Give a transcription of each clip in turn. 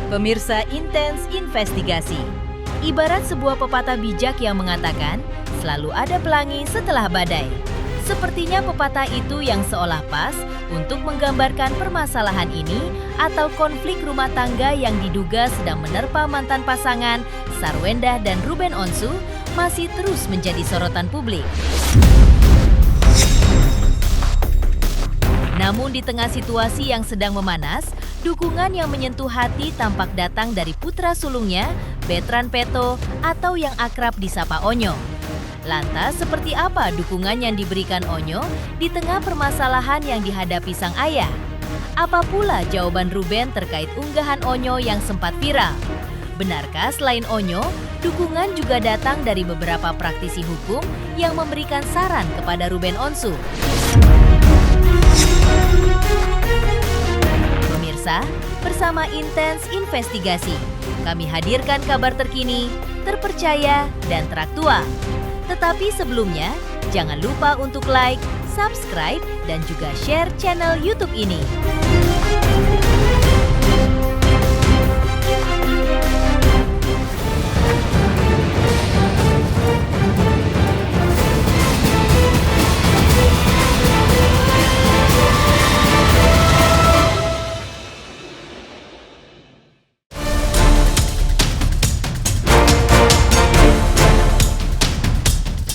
Pemirsa Intens Investigasi. Ibarat sebuah pepatah bijak yang mengatakan, selalu ada pelangi setelah badai. Sepertinya pepatah itu yang seolah pas untuk menggambarkan permasalahan ini atau konflik rumah tangga yang diduga sedang menerpa mantan pasangan Sarwendah dan Ruben Onsu masih terus menjadi sorotan publik. Namun di tengah situasi yang sedang memanas, dukungan yang menyentuh hati tampak datang dari putra sulungnya, Betran Peto atau yang akrab disapa Onyo. Lantas seperti apa dukungan yang diberikan Onyo di tengah permasalahan yang dihadapi sang ayah? Apa pula jawaban Ruben terkait unggahan Onyo yang sempat viral? Benarkah selain Onyo, dukungan juga datang dari beberapa praktisi hukum yang memberikan saran kepada Ruben Onsu? Pemirsa, bersama Intens Investigasi, kami hadirkan kabar terkini, terpercaya, dan teraktual. Tetapi sebelumnya, jangan lupa untuk like, subscribe, dan juga share channel YouTube ini.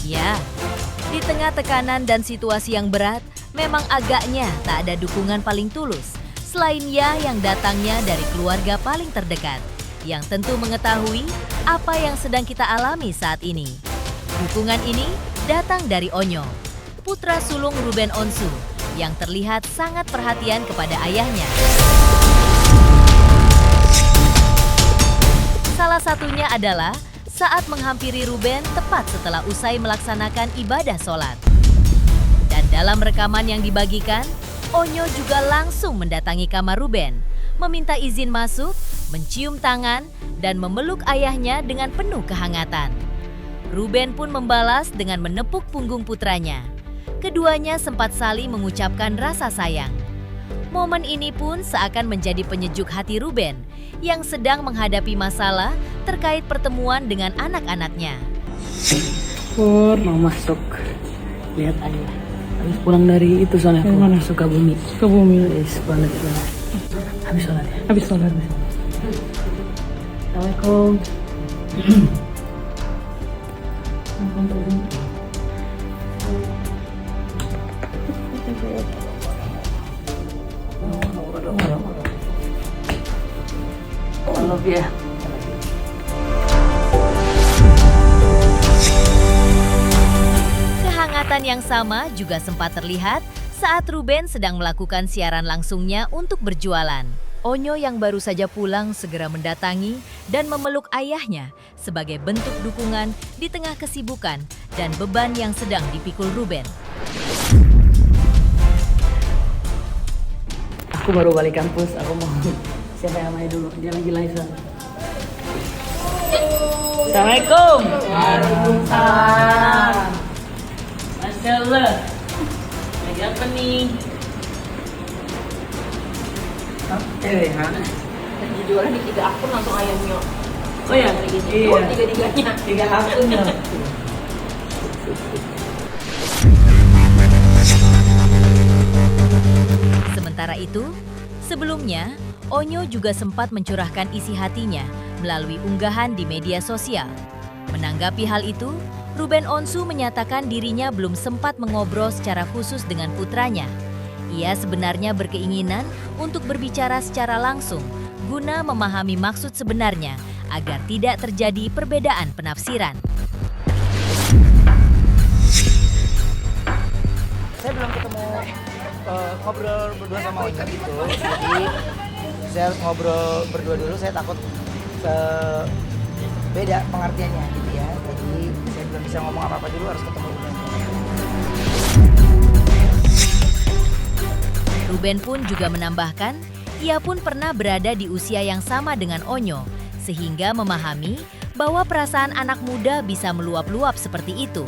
Ya, di tengah tekanan dan situasi yang berat, memang agaknya tak ada dukungan paling tulus, selain ya yang datangnya dari keluarga paling terdekat, yang tentu mengetahui apa yang sedang kita alami saat ini. Dukungan ini datang dari Onyo, putra sulung Ruben Onsu, yang terlihat sangat perhatian kepada ayahnya. Salah satunya adalah saat menghampiri Ruben tepat setelah usai melaksanakan ibadah sholat. Dan dalam rekaman yang dibagikan, Onyo juga langsung mendatangi kamar Ruben, meminta izin masuk, mencium tangan, dan memeluk ayahnya dengan penuh kehangatan. Ruben pun membalas dengan menepuk punggung putranya. Keduanya sempat saling mengucapkan rasa sayang. Momen ini pun seakan menjadi penyejuk hati Ruben yang sedang menghadapi masalah terkait pertemuan dengan anak-anaknya. Pur, mau masuk. Lihat ayah. Habis pulang dari itu soalnya aku. Mana? Sukabumi. Sukabumi. Yes, banget. Habis sholat ya? Habis sholat. Assalamualaikum. I love you. Kehangatan yang sama juga sempat terlihat saat Ruben sedang melakukan siaran langsungnya untuk berjualan. Onyo yang baru saja pulang segera mendatangi dan memeluk ayahnya sebagai bentuk dukungan di tengah kesibukan dan beban yang sedang dipikul Ruben. Aku baru balik kampus, aku mau siapa yang main dulu, dia lagi live. Assalamualaikum. Waalaikumsalam. Masya Allah. Lagi apa nih? Lagi jualan di 3 akun langsung ayamnya. Oh ya? Iya. 3-3-nya. 3 akun ya. Sementara itu, sebelumnya, Onyo juga sempat mencurahkan isi hatinya melalui unggahan di media sosial. Menanggapi hal itu, Ruben Onsu menyatakan dirinya belum sempat mengobrol secara khusus dengan putranya. Ia sebenarnya berkeinginan untuk berbicara secara langsung guna memahami maksud sebenarnya agar tidak terjadi perbedaan penafsiran. Saya belum ketemu ngobrol berdua sama Onyo gitu, jadi saya harus ngobrol berdua dulu, saya takut beda pengertiannya gitu ya, jadi saya belum bisa ngomong apa-apa dulu, harus ketemu dulu. Ruben pun juga menambahkan, ia pun pernah berada di usia yang sama dengan Onyo, sehingga memahami bahwa perasaan anak muda bisa meluap-luap seperti itu.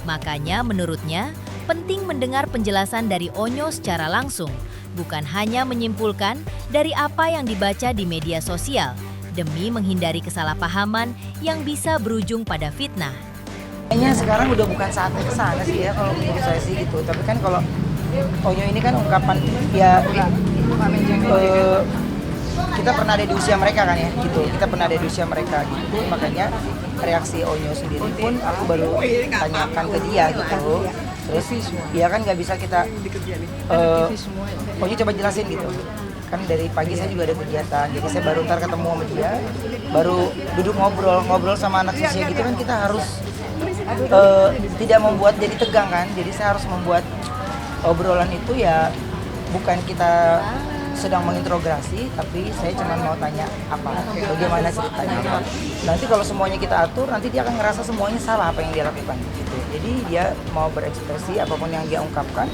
Makanya menurutnya, penting mendengar penjelasan dari Onyo secara langsung, bukan hanya menyimpulkan dari apa yang dibaca di media sosial demi menghindari kesalahpahaman yang bisa berujung pada fitnah. Kayaknya sekarang udah bukan saatnya ke sana sih ya kalau menurut saya sih gitu. Tapi kan kalau Onyo ini kan ungkapan ya kita pernah ada di usia mereka kan ya gitu. Kita pernah ada di usia mereka gitu. Makanya reaksi Onyo sendiri pun aku baru tanyakan ke dia gitu. Terus dia kan nggak bisa kita Onyo coba jelasin gitu. Kan dari pagi saya juga ada kegiatan, jadi saya baru ntar ketemu sama dia, baru duduk ngobrol sama anak usia gitu kan kita harus tidak membuat jadi tegang kan, jadi saya harus membuat obrolan itu ya bukan kita sedang menginterogasi, tapi saya cuma mau tanya bagaimana ceritanya. Nanti kalau semuanya kita atur, nanti dia akan ngerasa semuanya salah apa yang dia lakukan gitu. Jadi dia mau berekspresi apapun yang dia ungkapkan,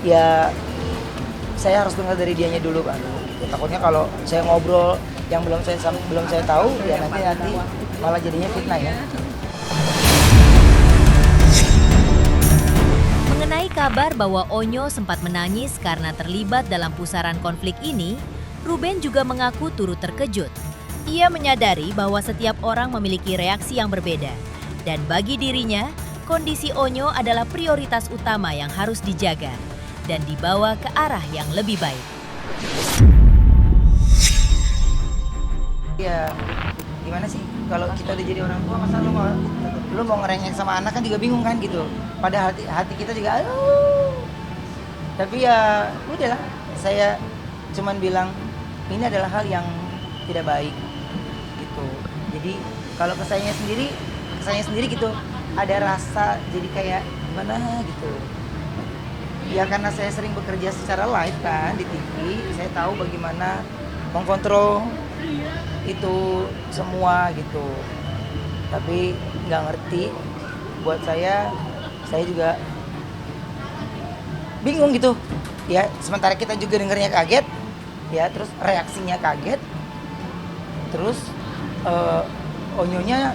ya saya harus dengar dari dianya dulu kan. Gitu. Takutnya kalau saya ngobrol yang belum saya tahu, ya nanti malah jadinya fitnah ya. Mengenai kabar bahwa Onyo sempat menangis karena terlibat dalam pusaran konflik ini, Ruben juga mengaku turut terkejut. Ia menyadari bahwa setiap orang memiliki reaksi yang berbeda, dan bagi dirinya, kondisi Onyo adalah prioritas utama yang harus dijaga dan dibawa ke arah yang lebih baik. Ya, gimana sih kalau kita udah jadi orang tua, masa lu mau ngerengek sama anak kan juga bingung kan gitu. Pada hati kita juga aduh. Tapi ya udahlah, saya cuman bilang ini adalah hal yang tidak baik gitu. Jadi kalau ke saya sendiri gitu ada rasa jadi kayak gimana gitu. Ya karena saya sering bekerja secara live kan di TV, saya tahu bagaimana mengkontrol itu semua gitu. Tapi nggak ngerti, buat saya juga bingung gitu. Ya sementara kita juga dengernya kaget, ya terus reaksinya kaget, terus Onyonya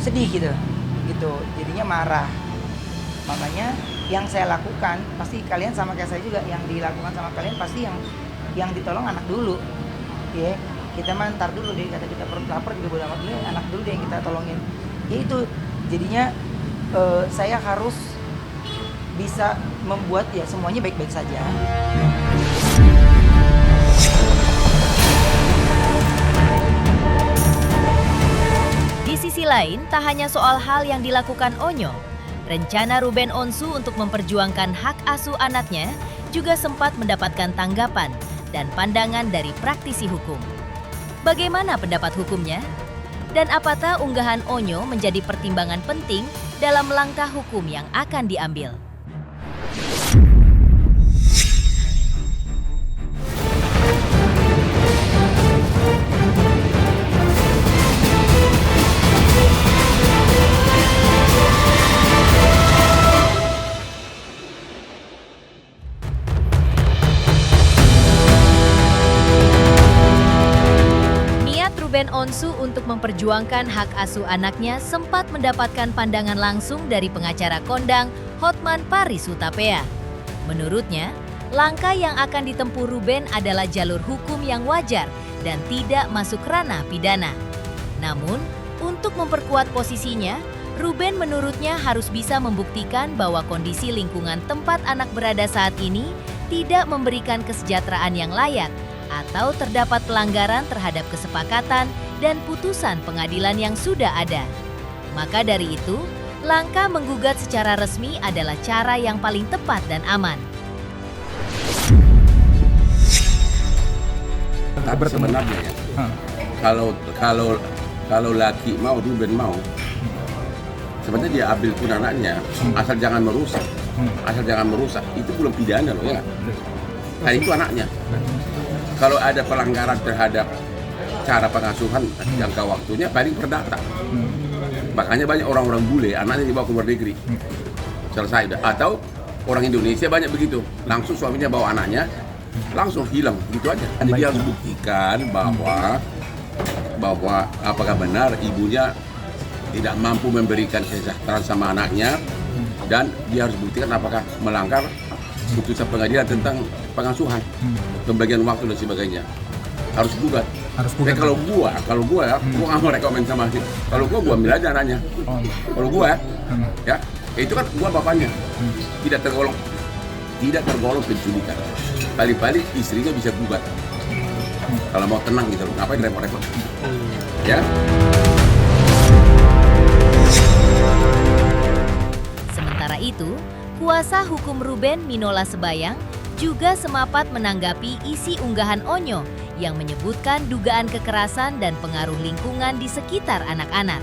sedih gitu, jadinya marah. Makanya yang saya lakukan pasti kalian sama kayak saya juga, yang dilakukan sama kalian pasti yang ditolong anak dulu ya. Kita mah ntar dulu deh, kata kita perut lapar juga bodo amat, ini anak dulu deh yang kita tolongin ya. Itu jadinya saya harus bisa membuat ya semuanya baik-baik saja. Di sisi lain, tak hanya soal hal yang dilakukan Onyo, rencana Ruben Onsu untuk memperjuangkan hak asuh anaknya juga sempat mendapatkan tanggapan dan pandangan dari praktisi hukum. Bagaimana pendapat hukumnya? Dan apakah unggahan Onyo menjadi pertimbangan penting dalam langkah hukum yang akan diambil? Ruben Onsu untuk memperjuangkan hak asuh anaknya sempat mendapatkan pandangan langsung dari pengacara kondang Hotman Paris Hutapea. Menurutnya, langkah yang akan ditempuh Ruben adalah jalur hukum yang wajar dan tidak masuk ranah pidana. Namun, untuk memperkuat posisinya, Ruben menurutnya harus bisa membuktikan bahwa kondisi lingkungan tempat anak berada saat ini tidak memberikan kesejahteraan yang layak atau terdapat pelanggaran terhadap kesepakatan dan putusan pengadilan yang sudah ada. Maka dari itu, langkah menggugat secara resmi adalah cara yang paling tepat dan aman. Tapi sebenarnya ya, kalau laki mau, Ruben mau, sebenarnya dia ambil pun anaknya, asal jangan merusak, itu belum pidana loh ya. Nah itu anaknya. Kalau ada pelanggaran terhadap cara pengasuhan jangka waktunya paling perdata. Makanya banyak orang-orang bule anaknya dibawa ke luar negeri. Selesai. Atau orang Indonesia banyak begitu. Langsung suaminya bawa anaknya, langsung hilang gitu aja. Jadi dia harus buktikan bahwa apakah benar ibunya tidak mampu memberikan kesejahteraan sama anaknya, dan dia harus buktikan apakah melanggar putusan pengadilan tentang pengasuhan, pembagian waktu dan sebagainya. harus gugat. Harus Tapi gugat. kalau gua ya, gua nggak mau rekomend sama sih. Kalau gua ambil aja anaknya. Oh. Kalau gua ya, itu kan gua bapaknya. Tidak tergolong penculikan. Paling istrinya bisa gugat. Kalau mau tenang gitu, ngapain repot-repot? Ya. Sementara itu, kuasa hukum Ruben Minola Sebayang juga semapat menanggapi isi unggahan Onyo yang menyebutkan dugaan kekerasan dan pengaruh lingkungan di sekitar anak-anak.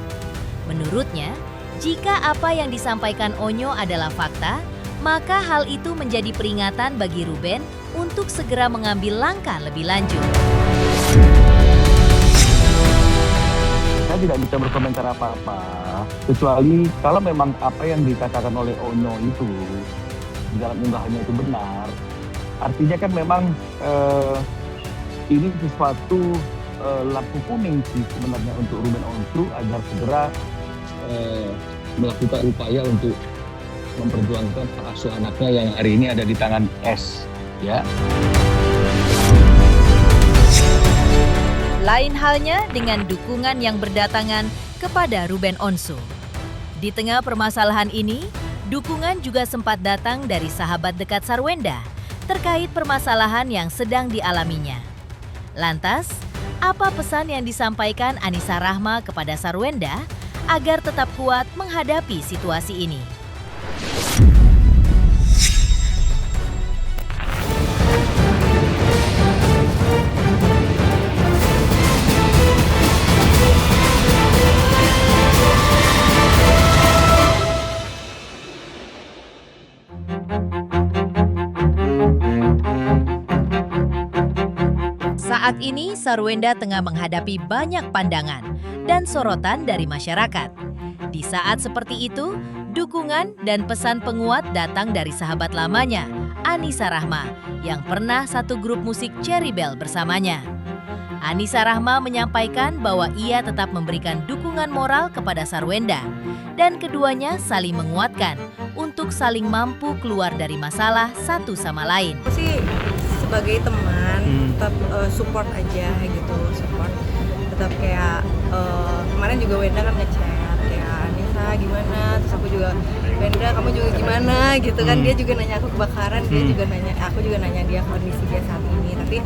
Menurutnya, jika apa yang disampaikan Onyo adalah fakta, maka hal itu menjadi peringatan bagi Ruben untuk segera mengambil langkah lebih lanjut. Saya tidak bisa berkomentar apa-apa, kecuali kalau memang apa yang dikatakan oleh Onyo itu di dalam unggahannya itu benar, artinya kan memang ini sesuatu lampu kuning sih sebenarnya untuk Ruben Onsu agar segera melakukan upaya untuk memperjuangkan hak asuh anaknya yang hari ini ada di tangan S, ya. Lain halnya dengan dukungan yang berdatangan kepada Ruben Onsu. Di tengah permasalahan ini, dukungan juga sempat datang dari sahabat dekat Sarwenda terkait permasalahan yang sedang dialaminya. Lantas, apa pesan yang disampaikan Anissa Rahma kepada Sarwenda agar tetap kuat menghadapi situasi ini? Saat ini, Sarwenda tengah menghadapi banyak pandangan dan sorotan dari masyarakat. Di saat seperti itu, dukungan dan pesan penguat datang dari sahabat lamanya, Anissa Rahma, yang pernah satu grup musik Cherry Bell bersamanya. Anissa Rahma menyampaikan bahwa ia tetap memberikan dukungan moral kepada Sarwenda, dan keduanya saling menguatkan untuk saling mampu keluar dari masalah satu sama lain. Aku sih sebagai teman tetap support aja gitu, support tetap kayak kemarin juga Wenda kan ngechat kayak Anissa gimana, terus aku juga Wenda kamu juga gimana gitu kan, dia juga nanya aku kebakaran, dia juga nanya, aku juga nanya dia kondisi dia saat ini, tapi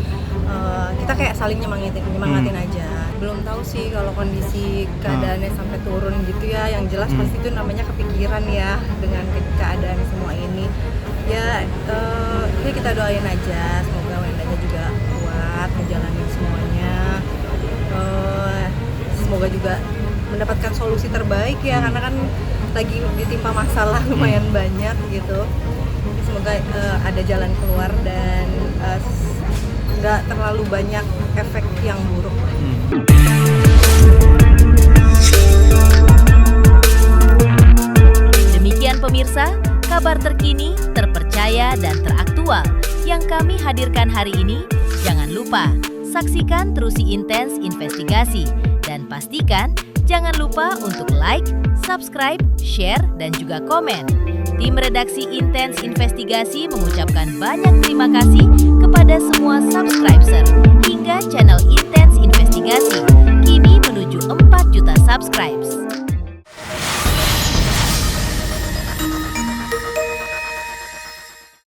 kita kayak saling nyemangatin aja. Belum tahu sih kalau kondisi keadaannya sampai turun gitu ya, yang jelas pasti itu namanya kepikiran ya dengan keadaan semua ini. Ya kita doain aja, semoga Wendanya juga kuat menjalani semuanya. Semoga juga mendapatkan solusi terbaik ya, karena kan lagi ditimpa masalah lumayan banyak gitu. Semoga ada jalan keluar dan nggak terlalu banyak efek yang buruk. Demikian pemirsa, kabar terkini, terpercaya, dan teraktual yang kami hadirkan hari ini. Jangan lupa, saksikan Terusi Intens Investigasi, dan pastikan jangan lupa untuk like, subscribe, share, dan juga komen. Tim redaksi Intens Investigasi mengucapkan banyak terima kasih kepada semua subscriber hingga channel Intens Investigasi kini menuju 4 juta subscribers.